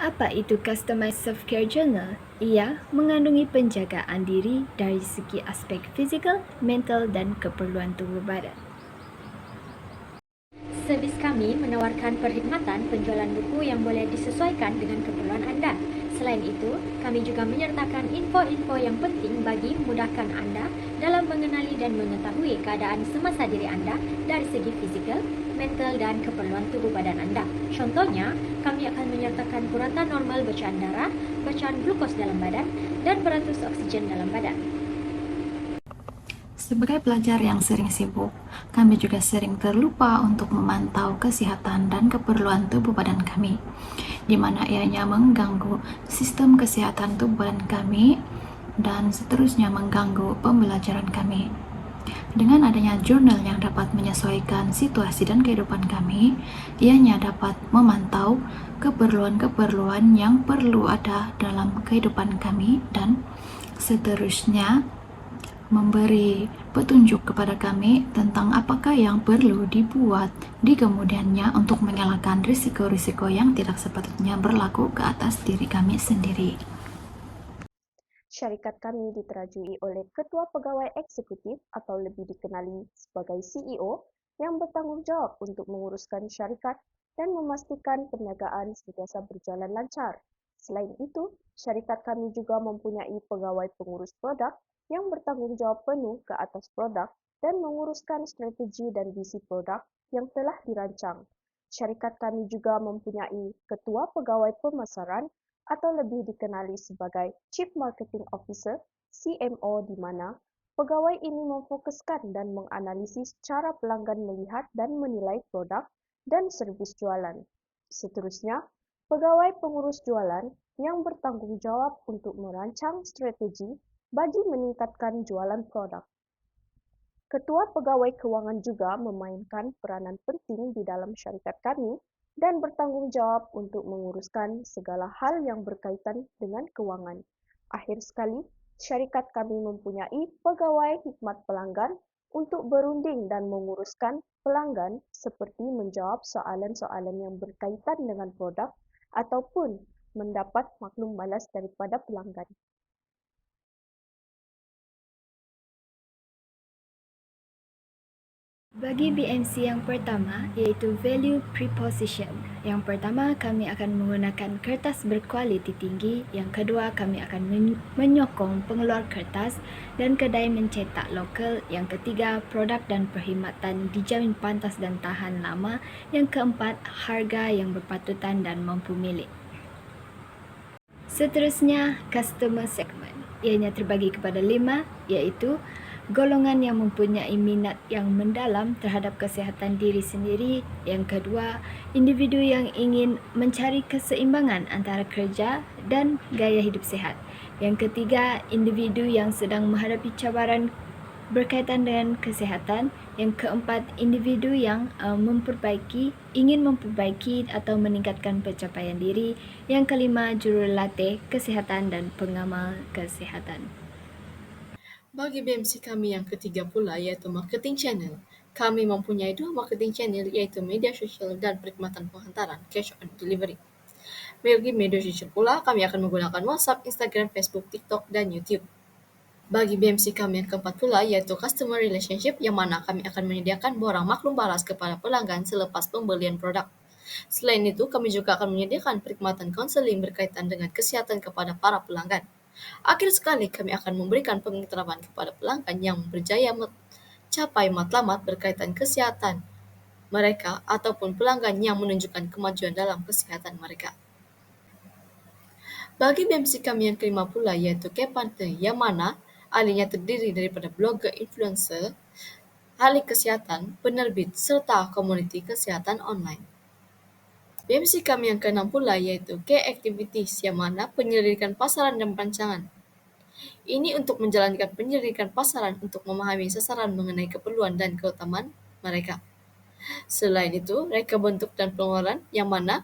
Apa itu Customized Self-Care Journal? Ia mengandungi penjagaan diri dari segi aspek fizikal, mental, dan keperluan tubuh badan. Servis kami menawarkan perkhidmatan penjualan buku yang boleh disesuaikan dengan keperluan anda. Selain itu, kami juga menyertakan info-info yang penting bagi memudahkan anda dalam mengenali dan mengetahui keadaan semasa diri anda dari segi fizikal, mental, dan keperluan tubuh badan anda. Contohnya, kami akan menyertakan purata normal bacaan darah, bacaan glukos dalam badan, dan beratus oksigen dalam badan. Sebagai pelajar yang sering sibuk, kami juga sering terlupa untuk memantau kesehatan dan keperluan tubuh badan kami, di mana ianya mengganggu sistem kesehatan tubuh badan kami dan seterusnya mengganggu pembelajaran kami. Dengan adanya jurnal yang dapat menyesuaikan situasi dan kehidupan kami, ianya dapat memantau keperluan-keperluan yang perlu ada dalam kehidupan kami dan seterusnya memberi petunjuk kepada kami tentang apakah yang perlu dibuat di kemudiannya untuk mengelakkan risiko-risiko yang tidak sepatutnya berlaku ke atas diri kami sendiri. Syarikat kami diterajui oleh Ketua Pegawai Eksekutif atau lebih dikenali sebagai CEO yang bertanggung jawab untuk menguruskan syarikat dan memastikan perniagaan sentiasa berjalan lancar. Selain itu, syarikat kami juga mempunyai pegawai pengurus produk yang bertanggung jawab penuh ke atas produk dan menguruskan strategi dan visi produk yang telah dirancang. Syarikat kami juga mempunyai Ketua Pegawai Pemasaran atau lebih dikenali sebagai Chief Marketing Officer (CMO) di mana pegawai ini memfokuskan dan menganalisis cara pelanggan melihat dan menilai produk dan servis jualan. Seterusnya, pegawai pengurus jualan yang bertanggung jawab untuk merancang strategi bagi meningkatkan jualan produk. Ketua Pegawai Kewangan juga memainkan peranan penting di dalam syarikat kami dan bertanggung jawab untuk menguruskan segala hal yang berkaitan dengan kewangan. Akhir sekali, syarikat kami mempunyai pegawai khidmat pelanggan untuk berunding dan menguruskan pelanggan seperti menjawab soalan-soalan yang berkaitan dengan produk ataupun mendapat maklum balas daripada pelanggan. Bagi BMC yang pertama, iaitu Value Preposition. Yang pertama, kami akan menggunakan kertas berkualiti tinggi. Yang kedua, kami akan menyokong pengeluar kertas dan kedai mencetak lokal. Yang ketiga, produk dan perkhidmatan dijamin pantas dan tahan lama. Yang keempat, harga yang berpatutan dan mampu milik. Seterusnya, Customer Segment. Ianya terbagi kepada 5, iaitu golongan yang mempunyai minat yang mendalam terhadap kesihatan diri sendiri. Yang kedua, individu yang ingin mencari keseimbangan antara kerja dan gaya hidup sihat. Yang ketiga, individu yang sedang menghadapi cabaran berkaitan dengan kesihatan. Yang keempat, individu yang ingin memperbaiki atau meningkatkan pencapaian diri. Yang kelima, jurulatih kesihatan dan pengamal kesihatan. Bagi BMC kami yang ketiga pula yaitu marketing channel. Kami mempunyai 2 marketing channel yaitu media sosial dan perkhidmatan penghantaran cash on delivery. Bagi media sosial pula kami akan menggunakan WhatsApp, Instagram, Facebook, TikTok, dan YouTube. Bagi BMC kami yang keempat pula yaitu customer relationship yang mana kami akan menyediakan borang maklum balas kepada pelanggan selepas pembelian produk. Selain itu, kami juga akan menyediakan perkhidmatan konseling berkaitan dengan kesihatan kepada para pelanggan. Akhir sekali, kami akan memberikan pengetahuan kepada pelanggan yang berjaya mencapai matlamat berkaitan kesehatan mereka ataupun pelanggan yang menunjukkan kemajuan dalam kesehatan mereka. Bagi BMC kami yang kelima pula yaitu Kepante yang mana ahlinya terdiri daripada blogger, influencer, ahli kesihatan, penerbit, serta komuniti kesihatan online. BMC kami yang keenam pula yaitu K-Activities yang mana penyelidikan pasaran dan perancangan. Ini untuk menjalankan penyelidikan pasaran untuk memahami sasaran mengenai keperluan dan keutamaan mereka. Selain itu, reka bentuk dan pengeluaran yang mana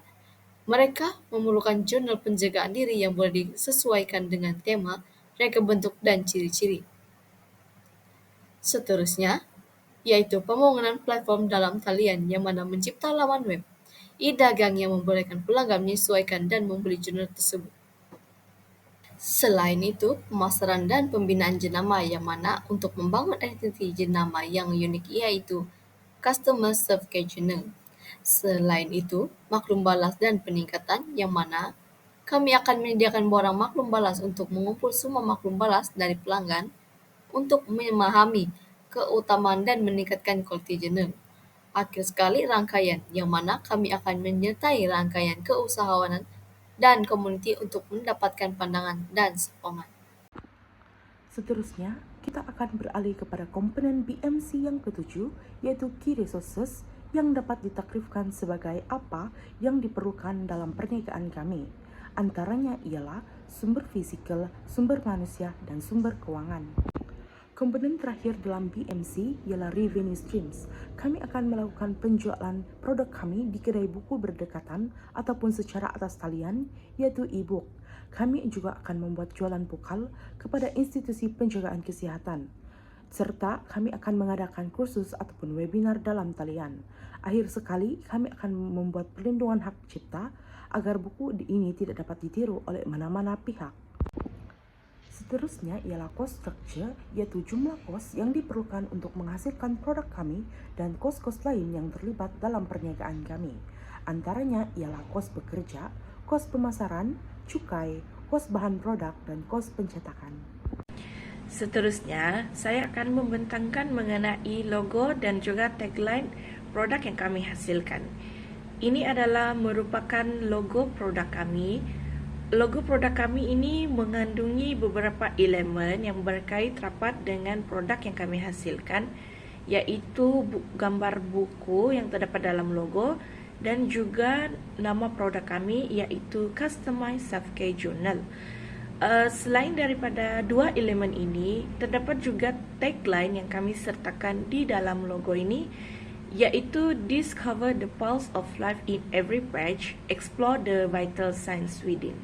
mereka memerlukan jurnal penjagaan diri yang boleh disesuaikan dengan tema, reka bentuk, dan ciri-ciri. Seterusnya, yaitu pembangunan platform dalam talian yang mana mencipta laman web. E-dagang yang membolehkan pelanggan menyesuaikan dan membeli jurnal tersebut. Selain itu, pemasaran dan pembinaan jenama yang mana untuk membangun identiti jenama yang unik yaitu Customer Certificate Journal. Selain itu, maklum balas dan peningkatan yang mana kami akan menyediakan barang maklum balas untuk mengumpul semua maklum balas dari pelanggan untuk memahami keutamaan dan meningkatkan kualiti jurnal. Akhir sekali rangkaian, yang mana kami akan menyertai rangkaian keusahawanan dan komuniti untuk mendapatkan pandangan dan sokongan. Seterusnya, kita akan beralih kepada komponen BMC yang ketujuh, yaitu Key Resources, yang dapat ditakrifkan sebagai apa yang diperlukan dalam perniagaan kami. Antaranya ialah sumber fisikal, sumber manusia, dan sumber keuangan. Komponen terakhir dalam BMC ialah revenue streams. Kami akan melakukan penjualan produk kami di kedai buku berdekatan ataupun secara atas talian, yaitu e-book. Kami juga akan membuat jualan pokal kepada institusi penjagaan kesihatan. Serta kami akan mengadakan kursus ataupun webinar dalam talian. Akhir sekali, kami akan membuat perlindungan hak cipta agar buku ini tidak dapat ditiru oleh mana-mana pihak. Seterusnya ialah cost structure, yaitu jumlah kos yang diperlukan untuk menghasilkan produk kami dan kos-kos lain yang terlibat dalam perniagaan kami. Antaranya ialah kos bekerja, kos pemasaran, cukai, kos bahan produk, dan kos pencetakan. Seterusnya, saya akan membentangkan mengenai logo dan juga tagline produk yang kami hasilkan. Ini adalah merupakan logo produk kami. Logo produk kami ini mengandungi beberapa elemen yang berkait rapat dengan produk yang kami hasilkan, yaitu gambar buku yang terdapat dalam logo dan juga nama produk kami yaitu Customized Self-Care Journal. Selain daripada dua elemen ini, terdapat juga tagline yang kami sertakan di dalam logo ini, yaitu Discover the Pulse of Life in Every Page, Explore the Vital Signs Within.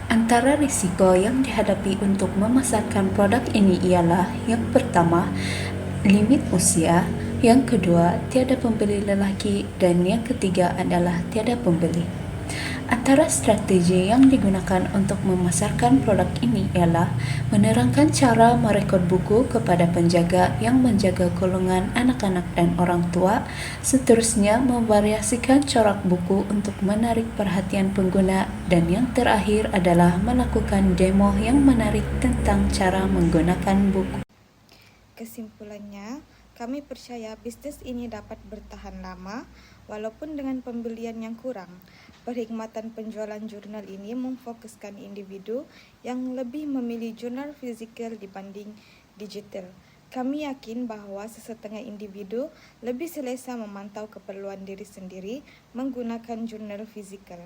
Antara risiko yang dihadapi untuk memasarkan produk ini ialah yang pertama, limit usia, yang kedua, tiada pembeli lelaki, dan yang ketiga adalah tiada pembeli. Antara strategi yang digunakan untuk memasarkan produk ini ialah menerangkan cara merekod buku kepada penjaga yang menjaga golongan anak-anak dan orang tua, seterusnya memvariasikan corak buku untuk menarik perhatian pengguna, dan yang terakhir adalah melakukan demo yang menarik tentang cara menggunakan buku. Kesimpulannya, kami percaya bisnis ini dapat bertahan lama walaupun dengan pembelian yang kurang. Perkhidmatan penjualan jurnal ini memfokuskan individu yang lebih memilih jurnal fizikal dibanding digital. Kami yakin bahawa sesetengah individu lebih selesa memantau keperluan diri sendiri menggunakan jurnal fizikal.